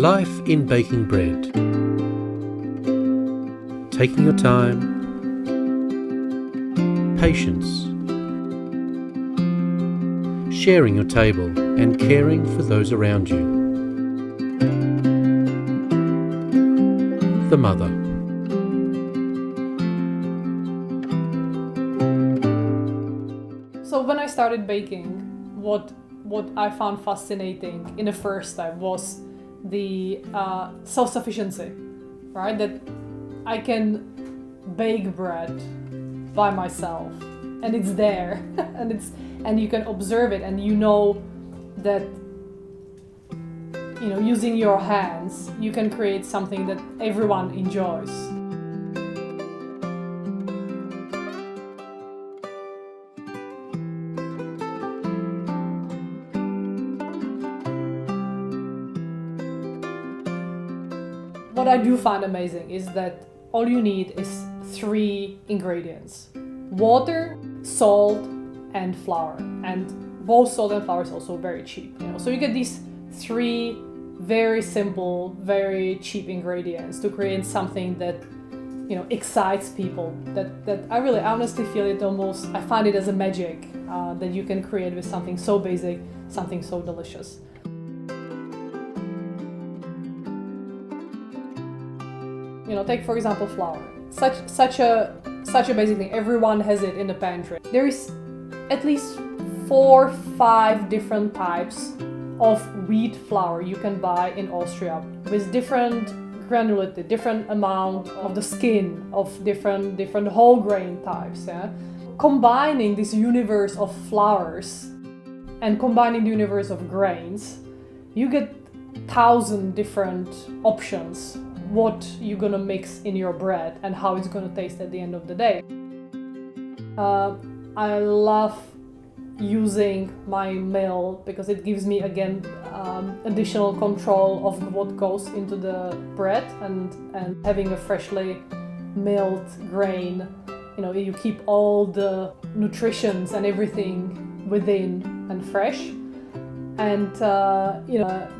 Life in baking bread. Taking your time, patience, sharing your table and caring for those around you. The mother. So when I started baking, what I found fascinating in the first step was the self-sufficiency, right? That I can bake bread by myself, and it's there, and you can observe it, and you know that using your hands, you can create something that everyone enjoys. What I do find amazing is that all you need is 3 ingredients: water, salt, and flour. And both salt and flour is also very cheap. So you get these 3 very simple, very cheap ingredients to create something that excites people. That I really honestly feel it almost. I find it as a magic that you can create with something so basic, something so delicious. Take for example flour. Such a basic thing. Everyone has it in the pantry. There is at least 4, 5 different types of wheat flour you can buy in Austria with different granularity, different amount of the skin, of different whole grain types. Yeah? Combining this universe of flours and combining the universe of grains, you get 1,000 different options what you're gonna mix in your bread and how it's gonna taste at the end of the day. I love using my mill because it gives me again additional control of what goes into the bread, and having a freshly milled grain, you keep all the nutritions and everything within and fresh, and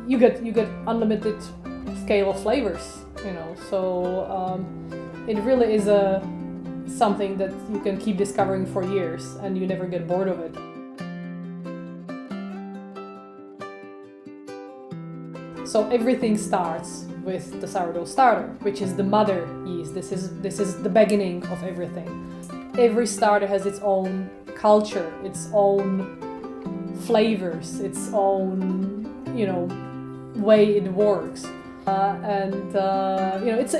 you get unlimited scale of flavors. So it really is something that you can keep discovering for years and you never get bored of it. So everything starts with the sourdough starter, which is the mother yeast. This is the beginning of everything. Every starter has its own culture, its own flavors, its own way it works.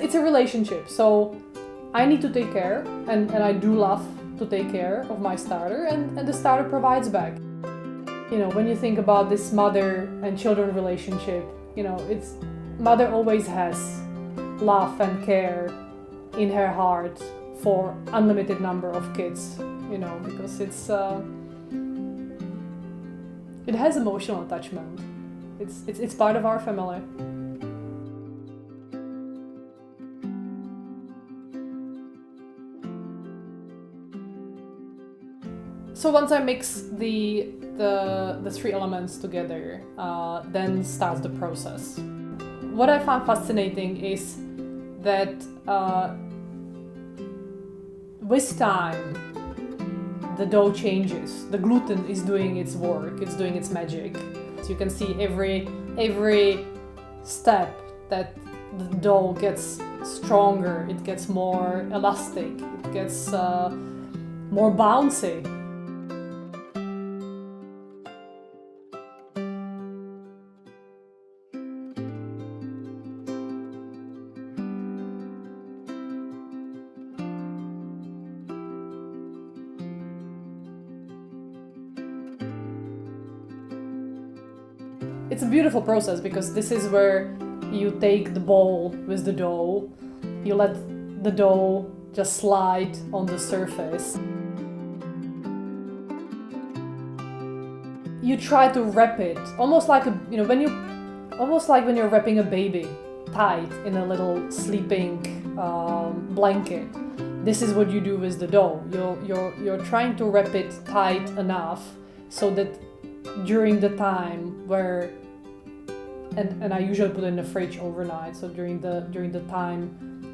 It's a relationship. So I need to take care, and I do love to take care of my starter, and the starter provides back. When you think about this mother and children relationship, it's mother always has love and care in her heart for unlimited number of kids, because it has emotional attachment. It's part of our family. So once I mix the 3 elements together, then starts the process. What I found fascinating is that with time, the dough changes. The gluten is doing its work. It's doing its magic. So you can see every step that the dough gets stronger. It gets more elastic. It gets more bouncy. It's a beautiful process because this is where you take the bowl with the dough, you let the dough just slide on the surface. You try to wrap it almost like when you're wrapping a baby tight in a little sleeping blanket. This is what you do with the dough. You're trying to wrap it tight enough so that during the time where and I usually put it in the fridge overnight. So during the time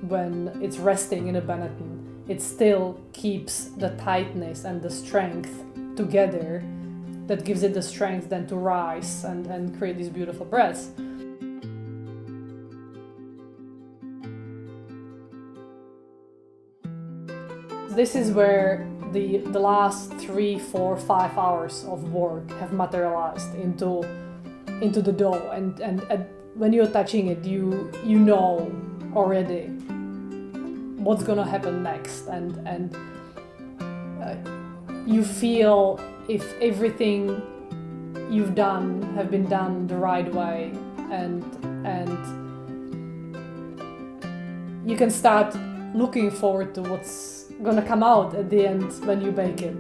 when it's resting in a Benetton, it still keeps the tightness and the strength together. That gives it the strength then to rise and create these beautiful breads. This is where the last 3, 4, 5 hours of work have materialized into the dough, and when you're touching it, you know already what's gonna happen next, and you feel if everything you've done have been done the right way, and you can start looking forward to what's gonna come out at the end when you bake it.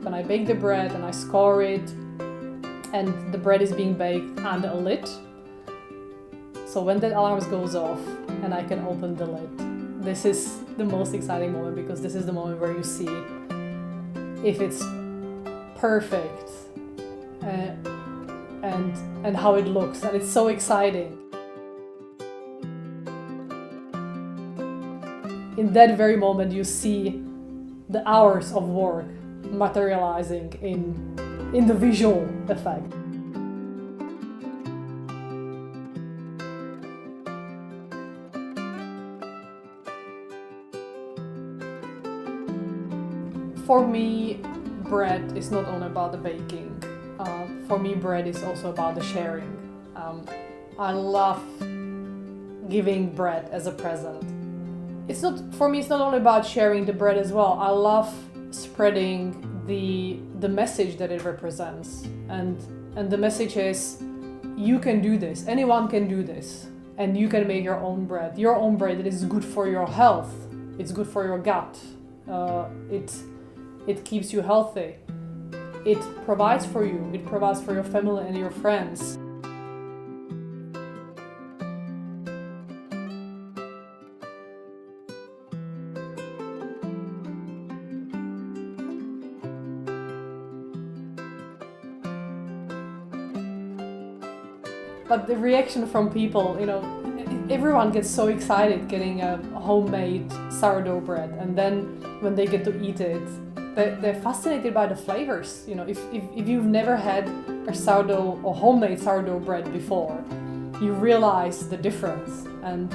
When I bake the bread and I score it, and the bread is being baked under a lid. So when that alarm goes off and I can open the lid, this is the most exciting moment, because this is the moment where you see if it's perfect and how it looks, and it's so exciting. In that very moment, you see the hours of work materializing in the visual effect. For me, bread is not only about the baking. For me, bread is also about the sharing. I love giving bread as a present. For me, it's not only about sharing the bread as well. I love spreading the message that it represents. And the message is, you can do this. Anyone can do this. And you can make your own bread. Your own bread that is good for your health. It's good for your gut. It keeps you healthy. It provides for you. It provides for your family and your friends. But the reaction from people, everyone gets so excited getting a homemade sourdough bread, and then when they get to eat it, they're fascinated by the flavors. If you've never had a sourdough or homemade sourdough bread before, you realize the difference, and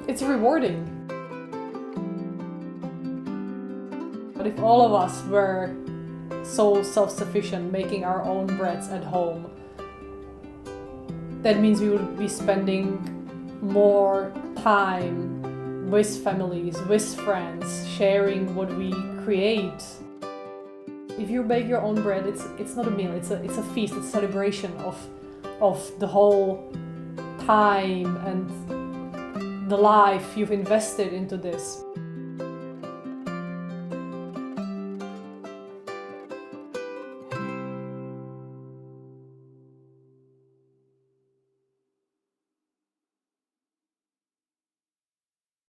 it's rewarding. But if all of us were so self-sufficient, making our own breads at home, that means we would be spending more time with families, with friends, sharing what we create. If you bake your own bread, it's not a meal, it's a feast, it's a celebration of the whole time and the life you've invested into this.